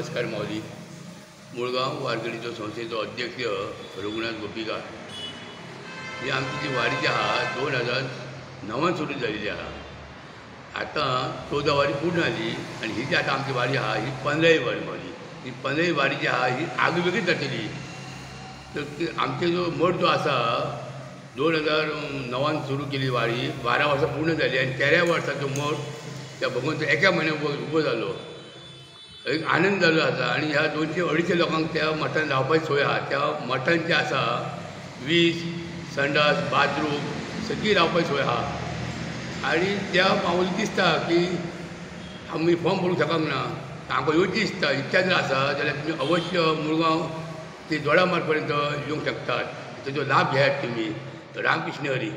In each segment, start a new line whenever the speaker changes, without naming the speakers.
नमस्कार माऊली. मुळगाव वारकरीचो संस्थेचो अध्यक्ष रघुनाथ गोपीकार. ही आमची जी वारी जी आहा 2009 सुरू झालेली आहा. आता 14 वारी पूर्ण झाली आणि ही जी आता आमची वारी आहा ही 15वी वारी माऊली. ही 15वी वारी जी आहा ही आगवेगळीच जातली. तर आमचे जो मठ जो आसा 2009 सुरू केली वारी 12 वर्सां पूर्ण झाली आणि 13व्या वर्साचो मठ त्या भगवंत एका म्हयन्याक उबो जालो. एक आनंद जालो आसा आणि ह्या 200-250 लोकांक त्या मठान रावपाची सोय आहा. त्या मठान जे आसा वीज, संडास, बाथरूम सगळी रावपाची सोय आहा. आणि त्या माऊली दिसता की आमी फॉर्म भरूंक शकना ना. हांव येवची दिसता. इच्छा जर आसा जाल्यार तुमी अवश्य मुळगांव ते जोडामार्ग पर्यंत येवंक शकतात. ताजो लाभ घेयात तुमी. रामकृष्ण हरी.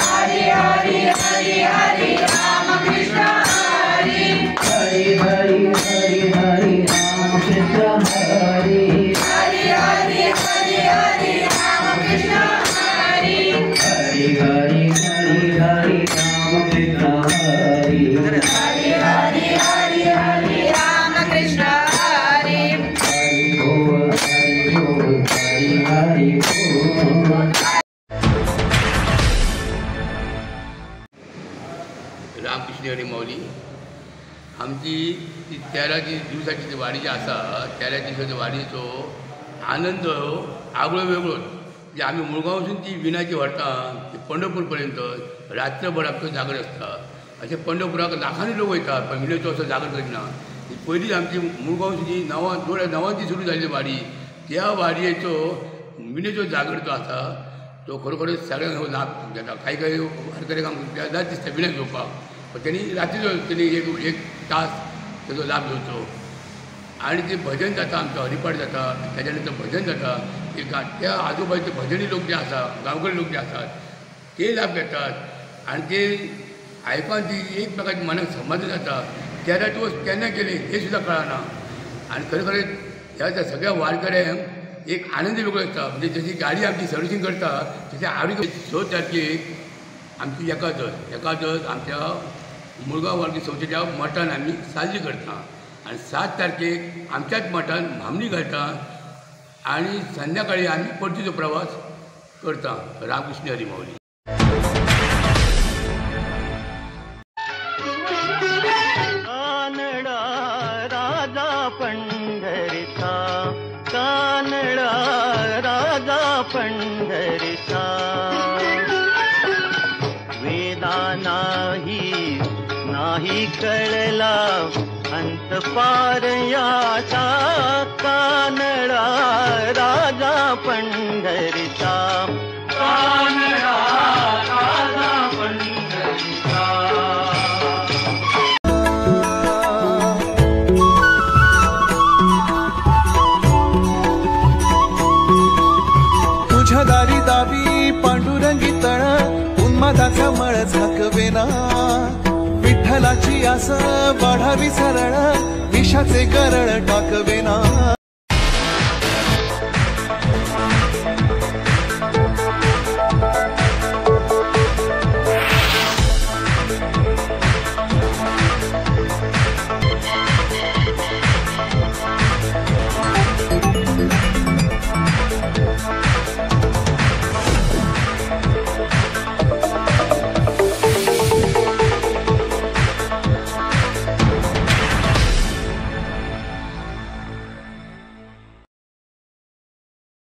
हरी हरी हरी हरी राम कृष्ण हरी हरी हरी हरी हरी राम कृष्ण हरी हरी हरी हरी हरी राम कृष्ण हरी हरी हरी हरी हरी राम कृष्ण हरी हरी हरी हरी हरी राम कृष्ण हरी हरि बोल हरि हरि बोल.
रामकृष्ण हरी माऊली. आमची ती 13 दिवसाची जी वारी जी आसा 13 दिवसाच्या वारीचो आनंद आगळो वेगळोच. जे आमी मुळगांव वचून ती विणाची व्हरता ती पंढरपूर पर्यंत रात्रभर आमचो जागर आसता. अशें पंढरपुराक लाखांनी लोक वयता पण विणेचो असो जागर करिना. पयलीं आमची मुळगांव जी 2009 सुरू जाल्ली वारी त्या वारयेचो विणेचो जागर जो आसा तो खरोखरच सगळ्यांक लाभ घेता. काही वारकऱ्यांक आमकां बेजार दिसता विणेक घेवपाक. पण त्यांनी रात्रीचो त्यांनी एक तास ताजो लाभ घेवचो. आणि ते भजन जाता आमचो हरिपाठ जाता. त्याच्या नंतर भजन जाता. ते त्या आजूबाजूचे भजनी लोक जे आसा गांवकरी लोक जे आसात ते लाभ घेतात आणि ते आयकून ती एक प्रकारची मनाक समाधान जाता. 13 दिवस केन्ना गेले हे सुद्दां कळना. आणि खरेखरेच ह्या सगळ्या वारकऱ्यांक एक आनंद वेगळो आसता. म्हणजे जशी गाडी आमची सर्विसींग करता तशें आरोग्य 6 तारखेक आमची एकादश आमच्या मुळगांव वारकरी संस्थेच्या मठान आमी साजरी करता. आणि 7 तारखेक आमच्याच मठान भामणी घालता आणि संध्याकाळी आमी परतीचो प्रवास करता. रामकृष्ण हरी माऊली.
कानडा राजा पंढरीचा कानडा राजा पंढरीचा वेदा नाही कळला अंत पार याचा कानडा राजा पंढरीचा कानडा राजा पंढरीचा.
तुझ्या दारी दावी पांडुरंगी तळ उन्मादाचा मळ झाकवेना. विठ्ठलाची आस वाढावी सरळ विषाचे गरळ टाकवेना.